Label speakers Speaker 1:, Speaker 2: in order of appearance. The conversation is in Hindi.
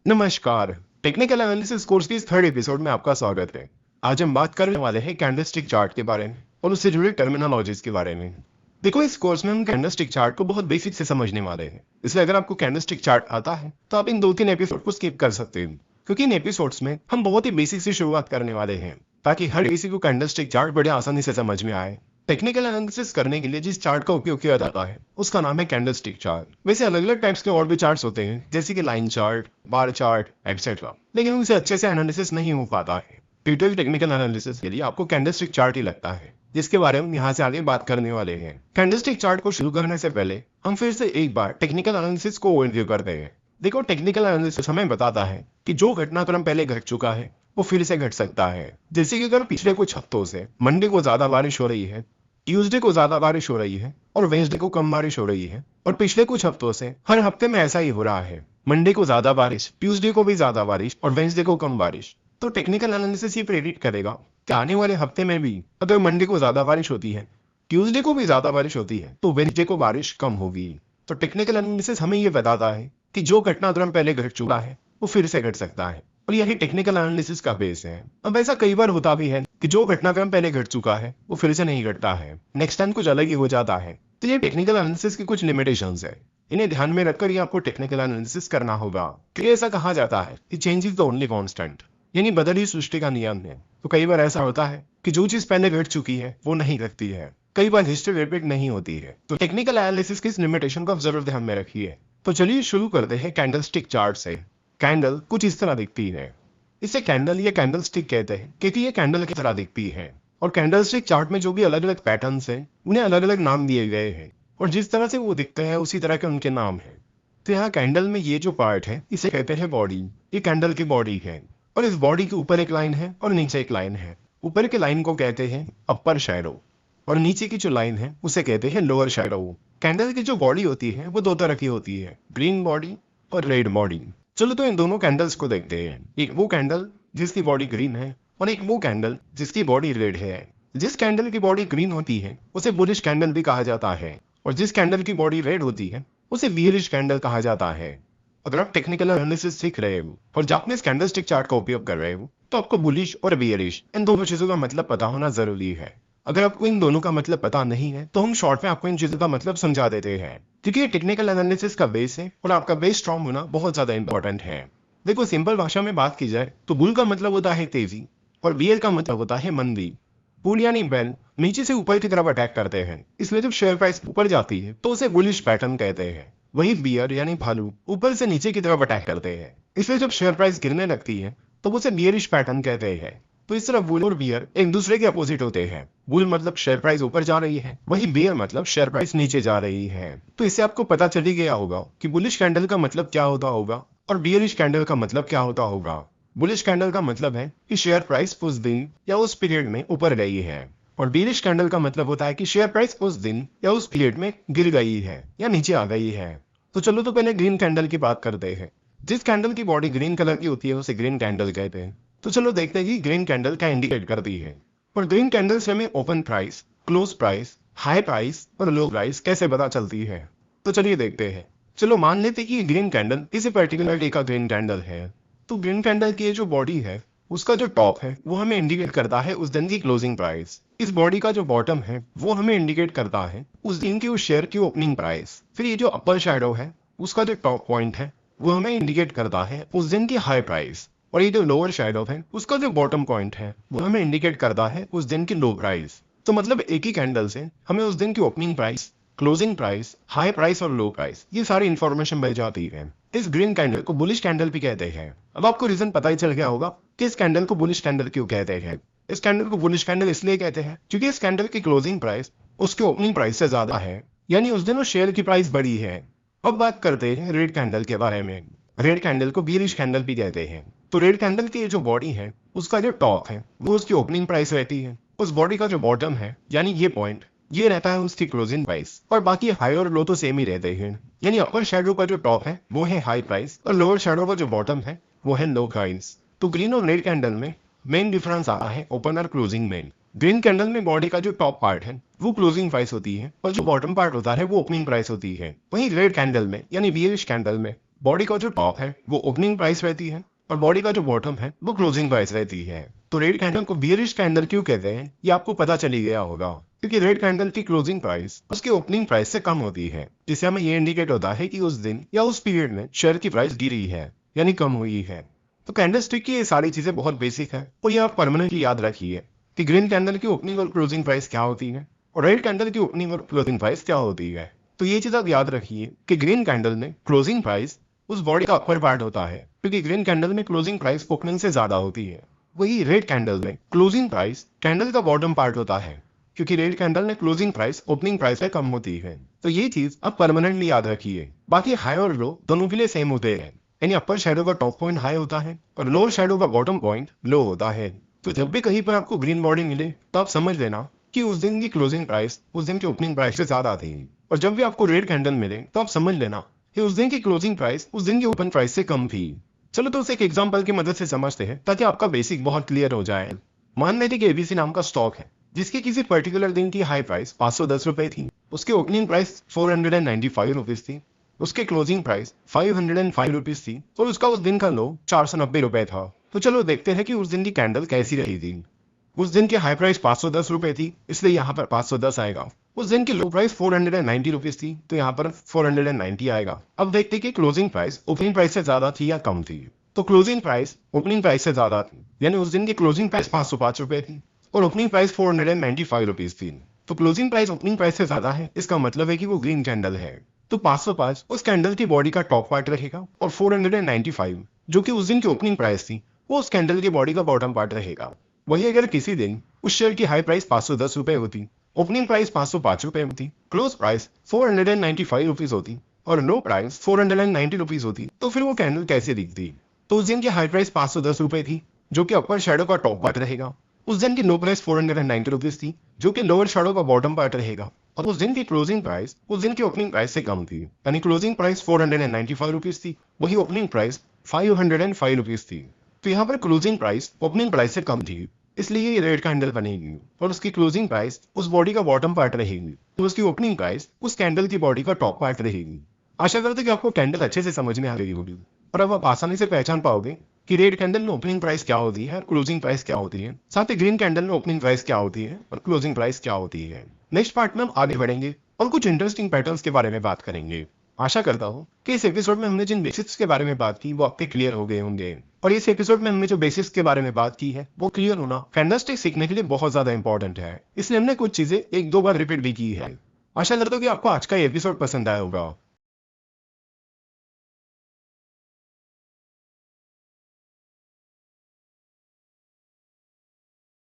Speaker 1: नमस्कार। टेक्निकल एनालिसिस कोर्स के इस थर्ड एपिसोड में आपका स्वागत है। आज हम बात करने वाले हैं कैंडलस्टिक चार्ट के बारे में और उससे जुड़े टर्मिनोलॉजीज के बारे में। देखो, इस कोर्स में हम कैंडलस्टिक चार्ट को बहुत बेसिक से समझने वाले हैं, इसलिए अगर आपको कैंडलस्टिक चार्ट आता है तो आप इन 2-3 एपिसोड को स्किप कर सकते हैं, क्योंकि इन एपिसोड्स में हम बहुत ही बेसिक से शुरुआत करने वाले हैं ताकि हर किसी को कैंडलस्टिक चार्ट बड़े आसानी से समझ में आए। टेक्निकल एनालिसिस करने के लिए जिस चार्ट का उपयोग किया जाता है उसका नाम है कैंडलस्टिक चार्ट। वैसे अलग अलग टाइप्स के और भी चार्ट्स होते हैं, जैसे कि line chart, bar chart etcetera, लेकिन उनसे अच्छे से एनालिसिस नहीं हो पाता है। डिटेल टेक्निकल एनालिसिस के लिए आपको कैंडलस्टिक चार्ट ही लगता है, जिसके बारे में यहाँ से आगे बात करने वाले हैं। कैंडलस्टिक चार्ट को शुरू करने से पहले हम फिर से एक बार टेक्निकल एनालिसिस को ओवरव्यू करते हैं। देखो, टेक्निकल एनालिसिस हमें बताता है कि जो घटनाक्रम पहले घट चुका है वो फिर से घट सकता है। जैसे कि अगर पिछले कुछ हफ्तों से मंडे को ज्यादा बारिश हो रही है, ट्यूसडे को ज्यादा बारिश हो रही है और वेडनेसडे को कम बारिश हो रही है, और पिछले कुछ हफ्तों से हर हफ्ते में ऐसा ही हो रहा है। मंडे को ज्यादा बारिश, ट्यूसडे को भी ज्यादा बारिश और वेडनेसडे को कम बारिश। तो टेक्निकल एनालिसिस ये प्रेडिक्ट करेगा कि आने वाले हफ्ते में भी अगर मंडे को ज्यादा बारिश होती है, ट्यूसडे को भी ज्यादा बारिश होती है, तो वेडनेसडे को बारिश कम होगी। तो टेक्निकल एनालिसिस हमें ये बताता है कि जो घटनाक्रम पहले घट चुका है वो फिर से घट सकता है, और यही टेक्निकल एनालिसिस का बेस है। अब ऐसा कई बार होता भी है कि जो घटनाक्रम पहले घट चुका है वो फिर से नहीं घटता है, नेक्स्ट टाइम कुछ अलग ही हो जाता है। तो ये टेक्निकल एनालिसिस की कुछ लिमिटेशंस है, इन्हें ध्यान में रखकर ही आपको टेक्निकल एनालिसिस करना होगा। क्योंकि ऐसा कहा जाता है कि change is the only constant, यानी बदल ही सृष्टि का नियम है। तो कई बार ऐसा होता है कि जो चीज पहले घट चुकी है वो नहीं घटती है, कई बार हिस्ट्री रिपीट नहीं होती है। तो टेक्निकल एनालिसिस की इस लिमिटेशन को जरूर ध्यान में रखिए। तो चलिए शुरू करते हैं कैंडलस्टिक चार्ट से। कैंडल कुछ इस तरह दिखती है, इसे कैंडल या कैंडल स्टिक कहते हैं क्योंकि ये कैंडल की तरह दिखती है। और कैंडल स्टिक चार्ट में जो भी अलग अलग पैटर्न्स हैं उन्हें अलग अलग नाम दिए गए हैं, और जिस तरह से वो दिखते हैं उसी तरह के उनके नाम हैं। तो यहाँ कैंडल में ये जो पार्ट है इसे कहते हैं बॉडी। ये कैंडल की बॉडी है, और इस बॉडी के ऊपर एक लाइन है और नीचे एक लाइन है। ऊपर के लाइन को कहते हैं अपर शैडो, और नीचे की जो लाइन है उसे कहते हैं लोअर शैडो। कैंडल की जो बॉडी होती है वो दो तरह की होती है, ग्रीन बॉडी और रेड बॉडी। चलो तो इन दोनों कैंडल्स को देखते हैं। एक वो कैंडल जिसकी बॉडी ग्रीन है, और एक वो कैंडल जिसकी बॉडी रेड है। जिस कैंडल की बॉडी ग्रीन होती है उसे बुलिश कैंडल भी कहा जाता है, और जिस कैंडल की बॉडी रेड होती है उसे बियरिश कैंडल कहा जाता है। अगर आप टेक्निकल एनालिसिस सीख रहे हो और जापानीज कैंडलस्टिक चार्ट का उपयोग कर रहे हो तो आपको बुलिश और बियरिश इन दोनों चीजों का मतलब पता होना जरूरी है। अगर आपको इन दोनों का मतलब पता नहीं है तो हम शॉर्ट में आपको इन चीजों का मतलब समझा देते हैं, क्योंकि ये टेक्निकल एनालिसिस का बेस है और आपका बेस स्ट्रॉन्ग होना बहुत ज्यादा इंपॉर्टेंट है। देखो, सिंपल भाषा में बात की जाए तो बुल का मतलब होता है तेजी और बियर का मतलब होता है मंदी। बुल यानी बैल नीचे से ऊपर की तरफ अटैक करते हैं, इसलिए जब शेयर प्राइस ऊपर जाती है तो उसे बुलिश पैटर्न कहते हैं। वही बियर यानी भालू ऊपर से नीचे की तरफ अटैक करते हैं, इसलिए जब शेयर प्राइस गिरने लगती है तो उसे बियरिश पैटर्न कहते हैं। तो इस तरह बुल और बियर एक दूसरे के अपोजिट होते हैं। बुल मतलब शेयर प्राइस ऊपर जा रही है, वही बियर मतलब शेयर प्राइस नीचे जा रही है। तो इससे आपको पता चल ही गया होगा कि बुलिश कैंडल का मतलब क्या होता होगा और बियरिश कैंडल का मतलब क्या होता होगा। बुलिश कैंडल का मतलब है कि शेयर प्राइस उस दिन या उस पीरियड में ऊपर गई है, और बियरिश कैंडल का मतलब होता है कि शेयर प्राइस उस दिन या उस पीरियड में गिर गई है या नीचे आ गई है। तो चलो तो पहले ग्रीन कैंडल की बात करते हैं। जिस कैंडल की बॉडी ग्रीन कलर की होती है उसे ग्रीन कैंडल कहते हैं। तो चलो देखते हैं कि ग्रीन कैंडल क्या इंडिकेट करती है। और ग्रीन कैंडल से हमें open price, close price, high price और लो प्राइस कैसे पता चलती है, तो चलिए देखते हैं। चलो मान लेते हैं कि ग्रीन कैंडल इसी पर्टिकुलर डे का ग्रीन कैंडल है। तो ग्रीन कैंडल की जो बॉडी है उसका जो टॉप है वो हमें इंडिकेट करता है उस दिन की क्लोजिंग प्राइस। इस बॉडी का जो बॉटम है वो हमें इंडिकेट करता है उस दिन की उस शेयर की ओपनिंग प्राइस। फिर ये जो अपर शैडो है उसका जो टॉप पॉइंट है वो हमें इंडिकेट करता है उस दिन की हाई प्राइस, और ये जो लोअर शैडो है उसका जो बॉटम पॉइंट है वो हमें इंडिकेट करता है उस दिन की लो प्राइस। तो मतलब एक ही कैंडल से हमें उस दिन की opening price, closing price, high price और लो प्राइस ये सारी इंफॉर्मेशन मिल जाती है। इस ग्रीन कैंडल को बुलिश कैंडल भी कहते हैं। अब आपको रीजन पता ही चल गया होगा कि इस कैंडल को बुलिश कैंडल क्यों कहते हैं। इस कैंडल को बुलिश कैंडल इसलिए कहते हैं क्योंकि इस कैंडल की क्लोजिंग प्राइस उसके ओपनिंग प्राइस से ज्यादा है, यानी उस दिन उस शेयर की प्राइस बड़ी है। अब बात करते हैं रेड कैंडल के बारे में। रेड कैंडल को बियरिश कैंडल भी कहते हैं। तो रेड कैंडल की जो बॉडी है उसका जो टॉप है वो उसकी ओपनिंग प्राइस रहती है, उस बॉडी का जो बॉटम है यानी ये पॉइंट ये रहता है उसकी क्लोजिंग प्राइस, और बाकी हाई और लो तो सेम ही रहते हैं। यानी अपर शैडो का जो टॉप है वो है हाई प्राइस और लोअर शैडो का जो बॉटम है वो है लो प्राइस। तो ग्रीन और रेड कैंडल में मेन डिफरेंस आता है ओपन और क्लोजिंग में। ग्रीन कैंडल में बॉडी का जो टॉप पार्ट है वो क्लोजिंग प्राइस होती है और जो बॉटम पार्ट होता है वो ओपनिंग प्राइस होती है। वहीं रेड कैंडल में यानी बियरिश कैंडल में बॉडी का जो टॉप है वो ओपनिंग प्राइस रहती है और बॉडी का जो बॉटम है वो क्लोजिंग प्राइस रहती है। तो रेड कैंडल को बियरिश कैंडल क्यों कहते हैं ये आपको पता चली गया होगा, क्योंकि रेड कैंडल की क्लोजिंग प्राइस उसकी ओपनिंग प्राइस से कम होती है, जिससे हमें ये इंडिकेट होता है कि उस दिन या उस पीरियड में शेयर की प्राइस गिरी है यानी कम हुई है। तो कैंडलस्टिक की ये सारी चीजें बहुत बेसिक है और ये आप परमानेंटली याद रखिए कि ग्रीन कैंडल की ओपनिंग और क्लोजिंग प्राइस क्या होती है और रेड कैंडल की ओपनिंग और क्लोजिंग प्राइस क्या होती है। तो ये चीज आप याद रखिए कि ग्रीन कैंडल में क्लोजिंग प्राइस उस बॉडी का अपर पार्ट होता है, क्योंकि ग्रीन कैंडल में क्लोजिंग प्राइस ओपनिंग से ज्यादा होती है। वही रेड कैंडल में क्लोजिंग प्राइस कैंडल का बॉटम पार्ट होता है, क्योंकि रेड कैंडल में क्लोजिंग प्राइस ओपनिंग प्राइस से कम होती है। तो ये चीज आप परमानेंटली याद रखिए। बाकी हाई और लो दोनों के लिए सेम होते हैं, यानी अपर शेडो का टॉप पॉइंट हाई होता है और लोअर शेडो का बॉटम पॉइंट लो होता है। तो जब भी कहीं पर आपको ग्रीन बॉडी मिले तो आप समझ लेना कि उस दिन की क्लोजिंग प्राइस उस दिन की ओपनिंग प्राइस से ज्यादा थी, और जब भी आपको रेड कैंडल मिले तो आप समझ लेना कि उस दिन की क्लोजिंग प्राइस उस दिन की ओपन प्राइस से कम थी। चलो तो उसे एक एग्जांपल की मदद से समझते हैं ताकि आपका बेसिक बहुत क्लियर हो जाए। मान लेते कि एबीसी नाम का स्टॉक है जिसकी किसी पर्टिकुलर दिन की हाई प्राइस 510 रुपए थी, उसकी ओपनिंग प्राइस 495 रुपीज थी, उसके क्लोजिंग प्राइस 505 रुपीज थी और उसका उस दिन का लो 490 रुपए था। तो चलो देखते हैं कि उस दिन की कैंडल कैसी रही थी। उस दिन की हाई प्राइस 510 रुपए थी, इसलिए यहाँ पर 510 आएगा। उस दिन की लो प्राइस 490 रुपीज थी, तो यहाँ पर 490 आएगा। अब देखते हैं कि क्लोजिंग प्राइस ओपनिंग प्राइस से ज्यादा थी या कम थी। तो क्लोजिंग प्राइस ओपनिंग प्राइस से ज्यादा थी, यानी उस दिन की क्लोजिंग प्राइस 505 रुपए थी और ओपनिंग प्राइस 495 रुपीज थी। तो क्लोजिंग प्राइस ओपनिंग प्राइस से ज्यादा है, इसका मतलब है कि वो ग्रीन कैंडल है। तो 505 उस कैंडल की बॉडी का टॉप पार्ट रहेगा और 495 जो कि उस दिन की ओपनिंग प्राइस थी वो उस कैंडल की बॉडी का बॉटम पार्ट रहेगा। वही अगर किसी दिन उस शेयर की हाई प्राइस 510 रुपए होती, ओपनिंग प्राइस 505 रुपए होती, क्लोज प्राइस 495 रुपीज होती और लो प्राइस 490 रुपीज होती, तो फिर वो कैंडल कैसे दिखती। तो उस दिन की हाई प्राइस 510 रुपए थी जो कि अपर शेडो का टॉप पार्ट रहेगा। उस दिन की लो प्राइस 490 रुपीज थी जो कि लोअर शेडो का बॉटम पार्ट रहेगा। और उस दिन की क्लोजिंग प्राइस उस दिन की ओपनिंग प्राइस से कम थी, यानी क्लोजिंग प्राइस 495 रुपीज थी, वही ओपनिंग प्राइस 505 रुपीज थी। तो यहाँ पर क्लोजिंग प्राइस ओपनिंग प्राइस से कम थी, इसलिए ये रेड कैंडल बनेगी और उसकी क्लोजिंग प्राइस उस बॉडी का बॉटम पार्ट रहेगी, तो उसकी ओपनिंग प्राइस उस कैंडल की बॉडी का टॉप पार्ट रहेगी। आशा करते कि आपको कैंडल अच्छे से समझ में आ गई होगी और अब आप आसानी से पहचान पाओगे कि रेड कैंडल में ओपनिंग प्राइस क्या होती है और क्लोजिंग प्राइस क्या होती है, साथ ही ग्रीन कैंडल में ओपनिंग प्राइस क्या होती है और क्लोजिंग प्राइस क्या होती है। नेक्स्ट पार्ट में हम आगे बढ़ेंगे और कुछ इंटरेस्टिंग पैटर्न्स के बारे में बात करेंगे। आशा करता हूँ कि इस एपिसोड में हमने जिन बेसिक्स के बारे में बात की वो आपके क्लियर हो गए होंगे, और इस एपिसोड में हमने जो बेसिक्स के बारे में बात की है वो क्लियर होना कैंडलस्टिक सीखने के लिए बहुत ज्यादा इंपॉर्टेंट है, इसलिए हमने कुछ चीजें एक दो बार रिपीट भी की है। आशा करता हूँ कि आपको आज का एपिसोड पसंद आया होगा